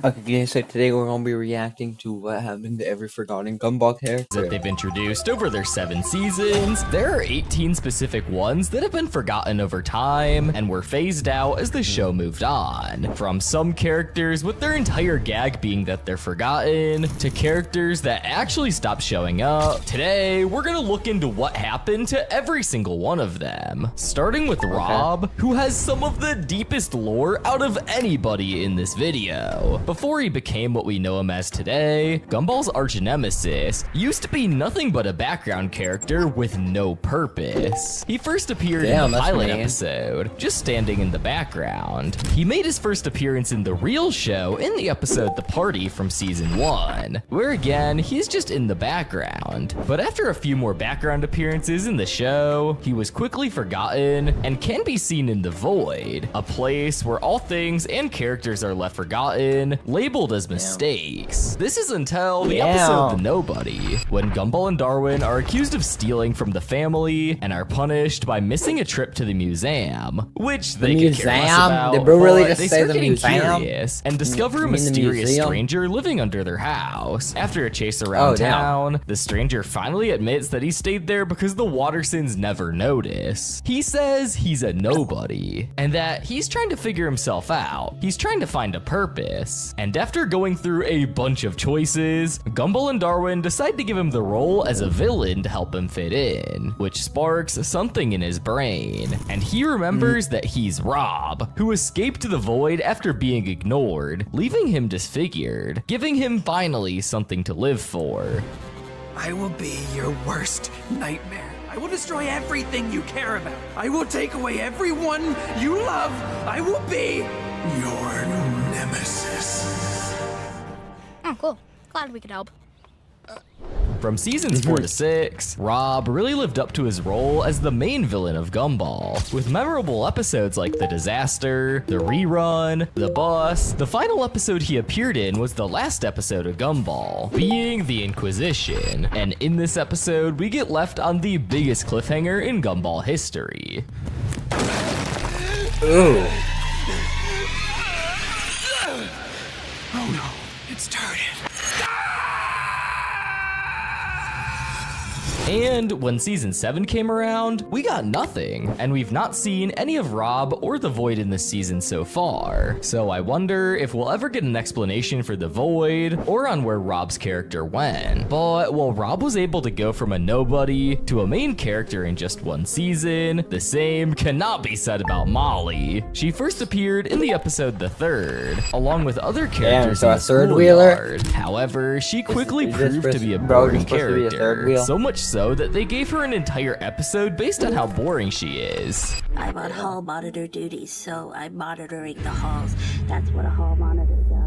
Okay, guys, so today we're gonna be reacting to what happened to every forgotten gumball character that they've introduced over their 7 seasons. There are 18 specific ones that have been forgotten over time and were phased out as the show moved on. From some characters with their entire gag being that they're forgotten, to characters that actually stopped showing up. Today, we're gonna look into what happened to every single one of them. Starting with Rob, who has some of the deepest lore out of anybody in this video. Before he became what we know him as today, Gumball's arch-nemesis used to be nothing but a background character with no purpose. He first appeared in the pilot episode, just standing in the background. He made his first appearance in the real show in the episode The Party from season 1, where again, he's just in the background. But after a few more background appearances in the show, he was quickly forgotten and can be seen in the Void, a place where all things and characters are left forgotten, labeled as mistakes. This is until the episode The Nobody, when Gumball and Darwin are accused of stealing from the family and are punished by missing a trip to the museum, which they could care less about. Did bro really just they say start the getting museum? curious and discover a mysterious stranger living under their house. After a chase around town, the stranger finally admits that he stayed there because the Watersons never notice. He says he's a nobody and that he's trying to figure himself out. He's trying to find a purpose. And after going through a bunch of choices, Gumball and Darwin decide to give him the role as a villain to help him fit in, which sparks something in his brain. And he remembers that he's Rob, who escaped the Void after being ignored, leaving him disfigured, giving him finally something to live for. I will be your worst nightmare. I will destroy everything you care about. I will take away everyone you love. I will be your nemesis. Oh, cool. Glad we could help. From seasons 4 to 6, Rob really lived up to his role as the main villain of Gumball, with memorable episodes like The Disaster, The Rerun, The Bus. The final episode he appeared in was the last episode of Gumball, being The Inquisition, and in this episode, we get left on the biggest cliffhanger in Gumball history. Ooh. Oh no, it started. And when season 7 came around, we got nothing, and we've not seen any of Rob or the Void in this season so far. So I wonder if we'll ever get an explanation for the Void, or on where Rob's character went. But while Rob was able to go from a nobody to a main character in just 1 season, the same cannot be said about Molly. She first appeared in the episode The Third, along with other characters in the schoolyard. However, she quickly proved to be a boring character, so much so that they gave her an entire episode based on how boring she is. I'm on hall monitor duty, so I'm monitoring the halls. That's what a hall monitor does.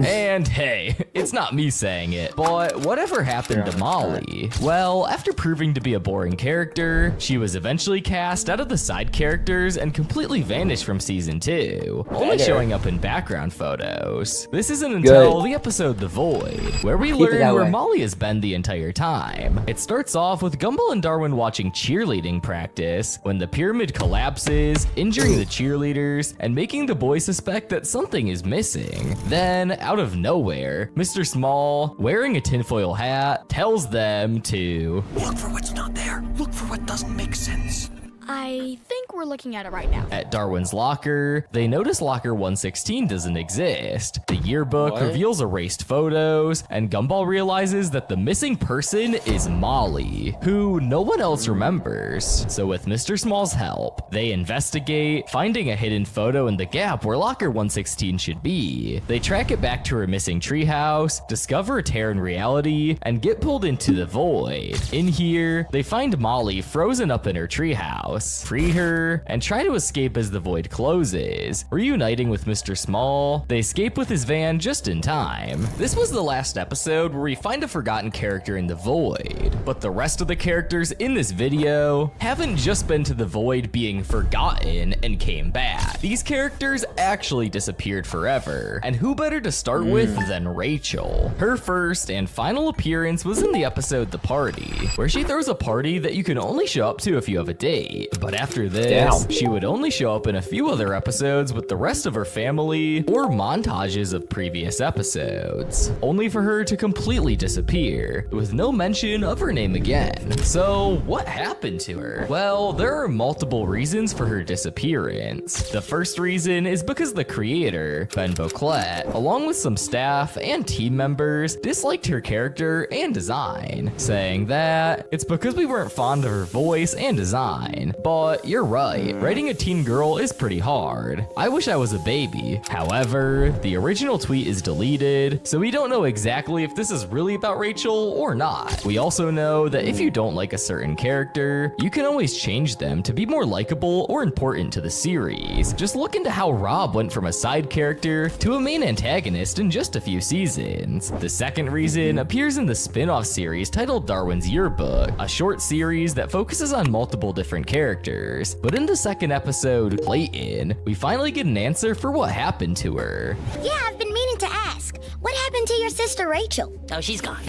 And hey, it's not me saying it, but whatever happened to Molly? Well, after proving to be a boring character, she was eventually cast out of the side characters and completely vanished from season 2, only showing up in background photos. This isn't until the episode The Void, where we learn where Molly has been the entire time. It starts off with Gumball and Darwin watching cheerleading practice when the pyramid collapses, injuring the cheerleaders and making the boys suspect that something is missing. Then, out of nowhere, Mr. Small, wearing a tinfoil hat, tells them to look for what's not there. Look for what doesn't make sense. I think we're looking at it right now. At Darwin's locker, they notice locker 116 doesn't exist. The yearbook reveals erased photos, and Gumball realizes that the missing person is Molly, who no one else remembers. So with Mr. Small's help, they investigate, finding a hidden photo in the gap where locker 116 should be. They track it back to her missing treehouse, discover a tear in reality, and get pulled into the Void. In here, they find Molly frozen up in her treehouse, free her, and try to escape as the Void closes. Reuniting with Mr. Small, they escape with his van just in time. This was the last episode where we find a forgotten character in the Void, but the rest of the characters in this video haven't just been to the Void being forgotten and came back. These characters actually disappeared forever, and who better to start with than Rachel? Her first and final appearance was in the episode The Party, where she throws a party that you can only show up to if you have a date. date. But after this, she would only show up in a few other episodes with the rest of her family or montages of previous episodes, only for her to completely disappear, with no mention of her name again. So what happened to her? Well, there are multiple reasons for her disappearance. The first reason is because the creator, Ben Vauclet, along with some staff and team members, disliked her character and design, saying that it's because we weren't fond of her voice and design. But you're right, writing a teen girl is pretty hard. I wish I was a baby. However, the original tweet is deleted, so we don't know exactly if this is really about Rachel or not. We also know that if you don't like a certain character, you can always change them to be more likable or important to the series. Just look into how Rob went from a side character to a main antagonist in just a few seasons. The second reason appears in the spin-off series titled Darwin's Yearbook, a short series that focuses on multiple different characters. But in the second episode, Clayton, we finally get an answer for what happened to her. Yeah, I've been meaning to ask. What happened to your sister Rachel? Oh, she's gone.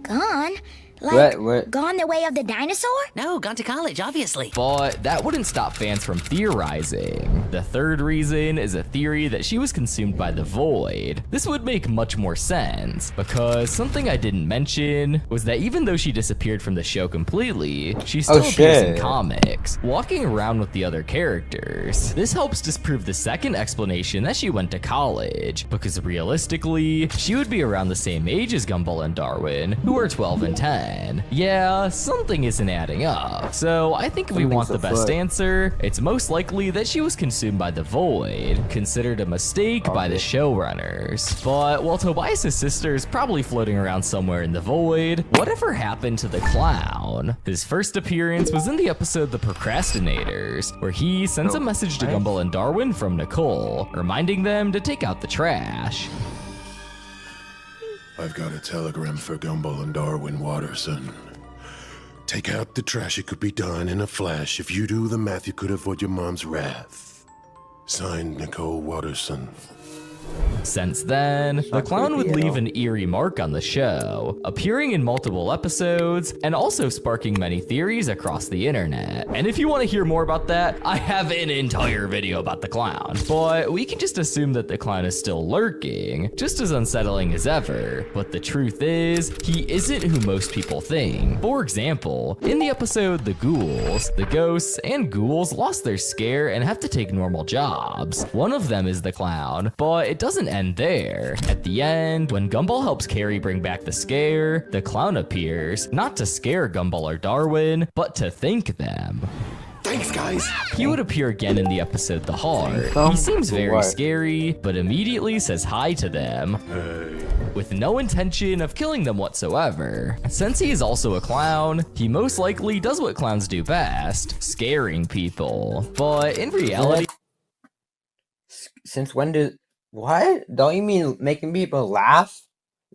Gone? Like, What? gone the way of the dinosaur? No, gone to college, obviously. But that wouldn't stop fans from theorizing. The third reason is a theory that she was consumed by the void. This would make much more sense, because something I didn't mention was that even though she disappeared from the show completely, she still appears in comics, walking around with the other characters. This helps disprove the second explanation that she went to college, because realistically, she would be around the same age as Gumball and Darwin, who are 12 and 10. Yeah, something isn't adding up. So I think if we want the best answer, it's most likely that she was consumed by the void, considered a mistake by the showrunners. But while Tobias' sister is probably floating around somewhere in the void, whatever happened to the clown? His first appearance was in the episode The Procrastinators, where he sends a message to Gumball and Darwin from Nicole, reminding them to take out the trash. I've got a telegram for Gumball and Darwin Watterson. Take out the trash, it could be done in a flash. If you do the math, you could avoid your mom's wrath. Signed, Nicole Watterson. Since then, the clown would leave an eerie mark on the show, appearing in multiple episodes and also sparking many theories across the internet. And if you want to hear more about that, I have an entire video about the clown. But we can just assume that the clown is still lurking, just as unsettling as ever. But the truth is, he isn't who most people think. For example, in the episode The Ghouls, the ghosts and ghouls lost their scare and have to take normal jobs. One of them is the clown, but it doesn't end there. At the end, when Gumball helps Carrie bring back the scare, the clown appears, not to scare Gumball or Darwin, but to thank them. Thanks, guys. He would appear again in the episode The Heart. He seems very scary, but immediately says hi to them, with no intention of killing them whatsoever. Since he is also a clown, he most likely does what clowns do best, scaring people. But in reality... Since when did... What? Don't you mean making people laugh?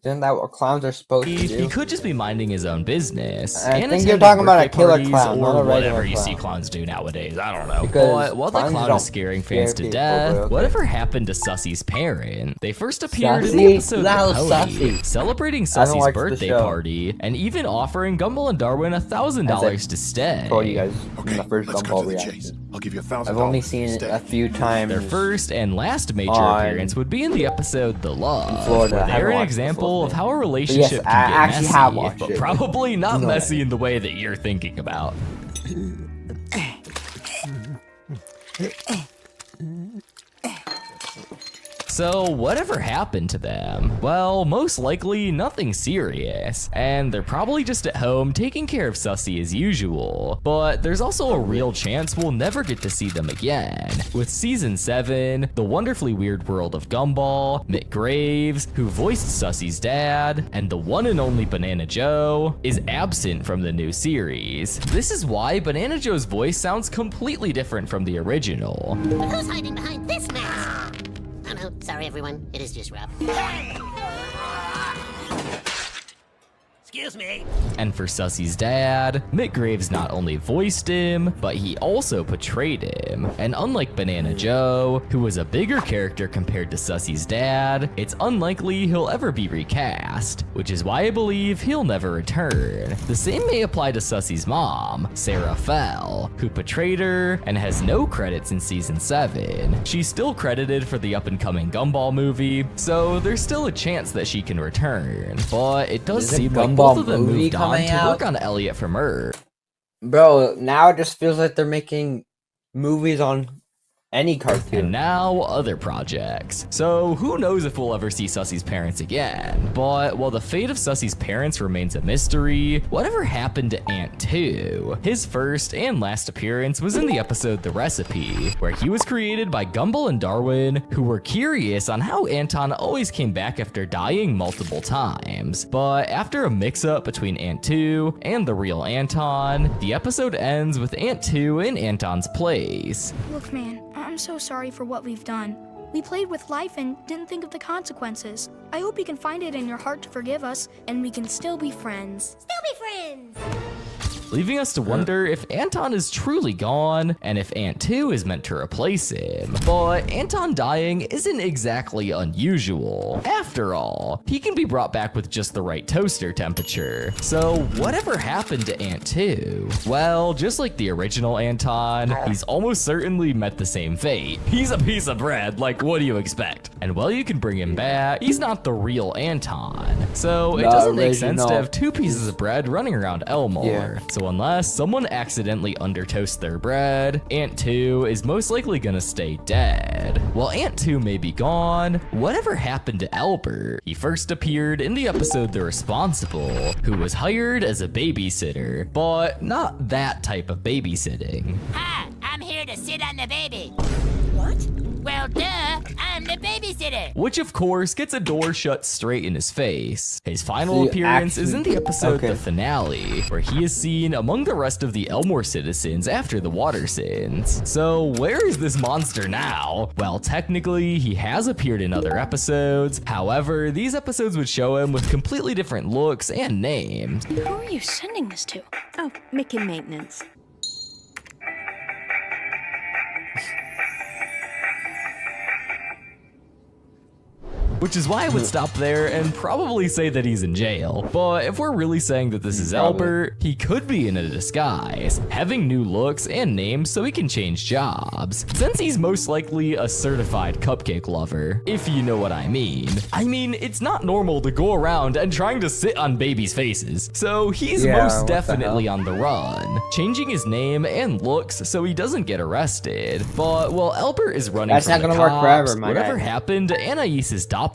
Isn't that what clowns are supposed to do? He could just be minding his own business. I think you're talking about a killer clown, not a regular whatever you clown. see clowns do nowadays. I don't know. Because But while the clowns clown don't is scaring fans scare to people, death, but okay. whatever happened to Sussy's parent? They first appeared in Sussy? the episode That The was Pony, Sussy. celebrating I don't Sussy's watch the birthday show. party, and even offering Gumball and Darwin $1,000 to stay. Told you guys in the first let's cut Gumball to the reaction. chase. I'll give you $1,000. I've only seen it a few times. Their first and last major On appearance would be in the episode The Love, Florida. I where haven't they're an watched example the of full how a thing. relationship Yes, can I get actually messy, have watched but it. probably not No. messy in the way that you're thinking about. So whatever happened to them? Well, most likely nothing serious, and they're probably just at home taking care of Sussy as usual. But there's also a real chance we'll never get to see them again. With season 7, The Wonderfully Weird World of Gumball, Mick Graves, who voiced Sussy's dad, and the one and only Banana Joe, is absent from the new series. This is why Banana Joe's voice sounds completely different from the original. Who's hiding behind this mask? Oh no, sorry everyone. It is just Rob. Excuse Excuse me. And for Sussy's dad, Mick Graves not only voiced him, but he also portrayed him. And unlike Banana Joe, who was a bigger character compared to Sussy's dad, it's unlikely he'll ever be recast, which is why I believe he'll never return. The same may apply to Sussy's mom, Sarah Fell, who portrayed her and has no credits in season 7. She's still credited for the up-and-coming Gumball movie, so there's still a chance that she can return. But it does seem like both of them moved on to work on Elliot from Earth. Bro, now it just feels like they're making movies on any cartoon. And now other projects. So who knows if we'll ever see Sussy's parents again. But while the fate of Sussy's parents remains a mystery, whatever happened to Ant 2? His first and last appearance was in the episode The Recipe, where he was created by Gumball and Darwin, who were curious on how Anton always came back after dying multiple times. But after a mix-up between Ant 2 and the real Anton, the episode ends with Ant 2 in Anton's place. Look, man, I'm so sorry for what we've done. We played with life and didn't think of the consequences. I hope you can find it in your heart to forgive us, and we can still be friends. Still be friends. Leaving us to wonder if Anton is truly gone and if Ant 2 is meant to replace him. But Anton dying isn't exactly unusual. After all, he can be brought back with just the right toaster temperature. So whatever happened to Ant 2? Well, just like the original Anton, he's almost certainly met the same fate. He's a piece of bread, like what do you expect? And while you can bring him back, he's not the real Anton. So it doesn't make sense to have two pieces of bread running around Elmore. So unless someone accidentally undertoasts their bread, Ant 2 is most likely gonna stay dead. While Ant 2 may be gone, whatever happened to Albert? He first appeared in the episode The Responsible, who was hired as a babysitter, but not that type of babysitting. Hi, I'm here to sit on the baby. What? Well, duh, I'm the babysitter. Which of course gets a door shut straight in his face. His final appearance is in the episode The Finale, where he is seen among the rest of the Elmore citizens after the water sins. So where is this monster now? Well, technically he has appeared in other episodes. However, these episodes would show him with completely different looks and names. Who are you sending this to? Oh, Mickey Maintenance. Which is why I would stop there and probably say that he's in jail. But if we're really saying that this is Albert, he could be in a disguise, having new looks and names so he can change jobs, since he's most likely a certified cupcake lover, if you know what I mean. I mean, it's not normal to go around and trying to sit on babies' faces, so he's most definitely on the run, changing his name and looks so he doesn't get arrested. But while Albert is running from the cops, whatever happened to Anais' doppelganger?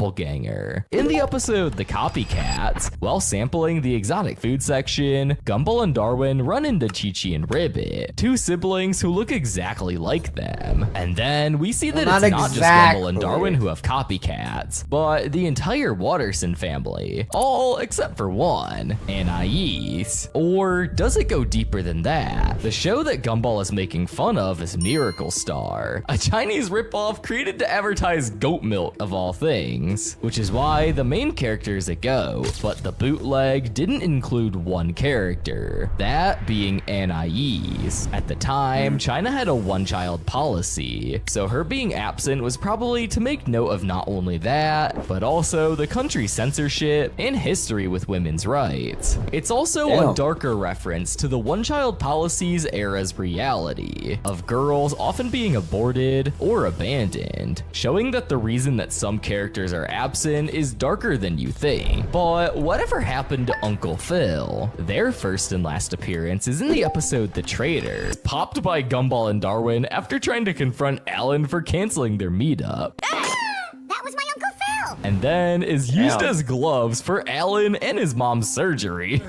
In the episode The Copycats, while sampling the exotic food section, Gumball and Darwin run into Chi-Chi and Ribbit, two siblings who look exactly like them. And then we see that it's not just Gumball and Darwin who have copycats, but the entire Watterson family, all except for one, Anais. Or does it go deeper than that? The show that Gumball is making fun of is Miracle Star, a Chinese ripoff created to advertise goat milk of all things, which is why the main character is a goat, but the bootleg didn't include one character, that being Anais. At the time, China had a one-child policy, so her being absent was probably to make note of not only that, but also the country's censorship and history with women's rights. It's also a darker reference to the one-child policy's era's reality, of girls often being aborted or abandoned, showing that the reason that some characters are absent is darker than you think. But whatever happened to Uncle Phil? Their first and last appearance is in the episode The Traitor, popped by Gumball and Darwin after trying to confront Alan for canceling their meetup. That was my Uncle Phil! And then is used as gloves for Alan and his mom's surgery.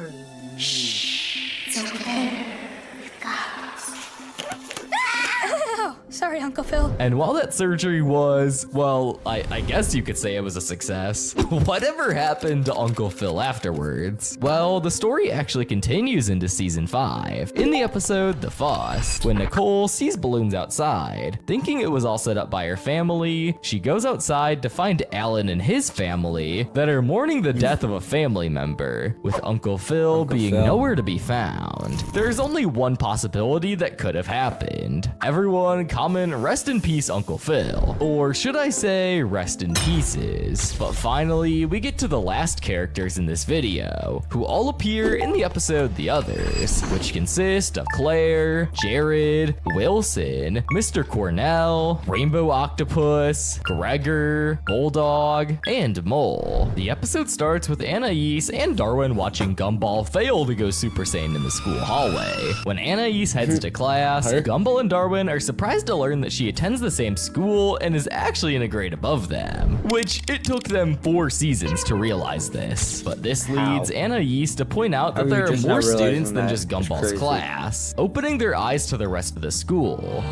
Sorry, Uncle Phil. Phil. And while that surgery was, well, I guess you could say it was a success, whatever happened to Uncle Phil afterwards? Well, the story actually continues into season 5, in the episode The Fuss, when Nicole sees balloons outside. Thinking it was all set up by her family, she goes outside to find Alan and his family that are mourning the death of a family member, with Uncle Phil being nowhere to be found. There's only one possibility that could have happened. Everyone comment rest in peace Uncle Phil, or should I say rest in pieces. But finally, we get to the last characters in this video, who all appear in the episode The Others, which consist of Claire, Jared, Wilson, Mr. Cornell, Rainbow Octopus, Gregor, Bulldog, and Mole. The episode starts with Anais and Darwin watching Gumball fail to go Super Saiyan in the school hallway. When Anais heads to class, Gumball and Darwin are surprised to learn that she attends the same school and is actually in a grade above them, which it took them 4 seasons to realize this. But this leads Anais to point out that there are more students than just Gumball's class, opening their eyes to the rest of the school.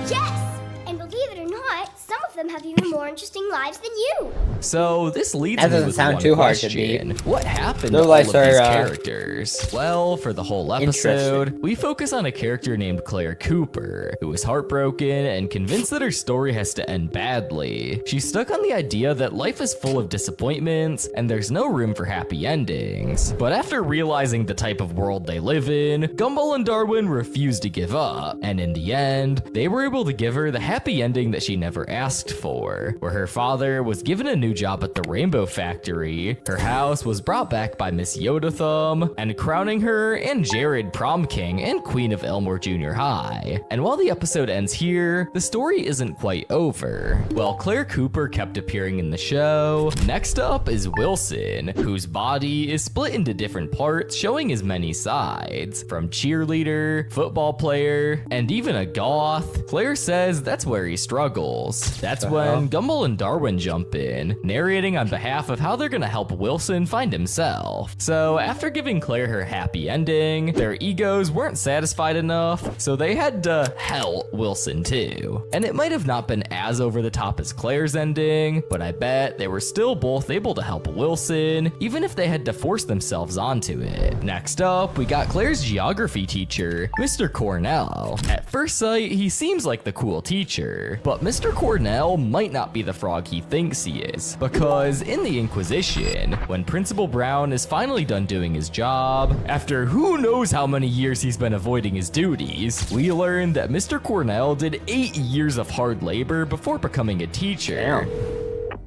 Yes! And believe it or not, some of them have even more interesting lives than you. So this leads That me doesn't with sound one too hard to question. What happened Their to all of lives these are, characters? Well, for the whole episode, we focus on a character named Claire Cooper, who is heartbroken and convinced that her story has to end badly. She's stuck on the idea that life is full of disappointments and there's no room for happy endings. But after realizing the type of world they live in, Gumball and Darwin refuse to give up, and in the end, they were able to give her the happy ending that she never asked for, where her father was given a new job at the Rainbow Factory, her house was brought back by Miss Yoda Thumb, and crowning her and Jared prom king and queen of Elmore Junior High. And while the episode ends here, the story isn't quite over. While Claire Cooper kept appearing in the show, next up is Wilson, whose body is split into different parts, showing his many sides, from cheerleader, football player, and even a goth. Claire says that's where he struggles. That's when Gumball and Darwin jump in, narrating on behalf of how they're gonna help Wilson find himself. So after giving Claire her happy ending, their egos weren't satisfied enough, so they had to help Wilson too. And it might have not been as over the top as Claire's ending, but I bet they were still both able to help Wilson, even if they had to force themselves onto it. Next up, we got Claire's geography teacher, Mr. Cornell. At first sight, he seems like the cool teacher, but Mr. Cornell might not be the frog he thinks he is, because in the Inquisition, when Principal Brown is finally done doing his job, after who knows how many years he's been avoiding his duties, we learn that Mr. Cornell did 8 years of hard labor before becoming a teacher.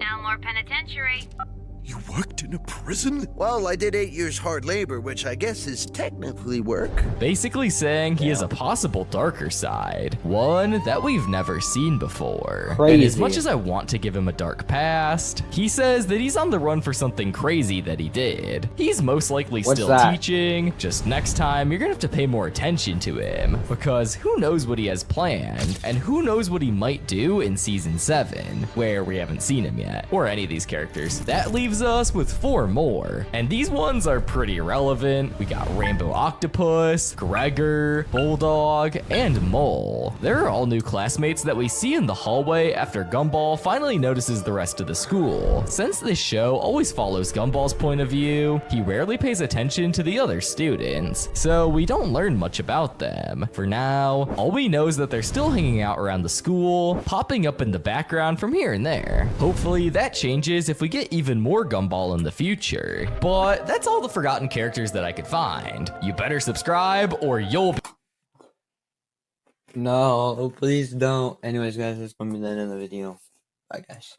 Elmore Penitentiary. You worked in a prison? Well, I did 8 years hard labor, which I guess is technically work. Basically saying he has a possible darker side, one that we've never seen before. And as much as I want to give him a dark past, he says that he's on the run for something crazy that he did. He's most likely still teaching, just next time you're gonna have to pay more attention to him, because who knows what he has planned, and who knows what he might do in season 7, where we haven't seen him yet, or any of these characters. That leaves us with 4 more, and these ones are pretty relevant. We got Rainbow Octopus, Gregor, Bulldog, and Mole. They're all new classmates that we see in the hallway after Gumball finally notices the rest of the school. Since this show always follows Gumball's point of view, he rarely pays attention to the other students, so we don't learn much about them. For now, all we know is that they're still hanging out around the school, popping up in the background from here and there. Hopefully that changes if we get even more Gumball in the future. But that's all the forgotten characters that I could find. You better subscribe or you'll be— No, please don't. Anyways, guys, that's gonna be the end of the video. Bye, guys.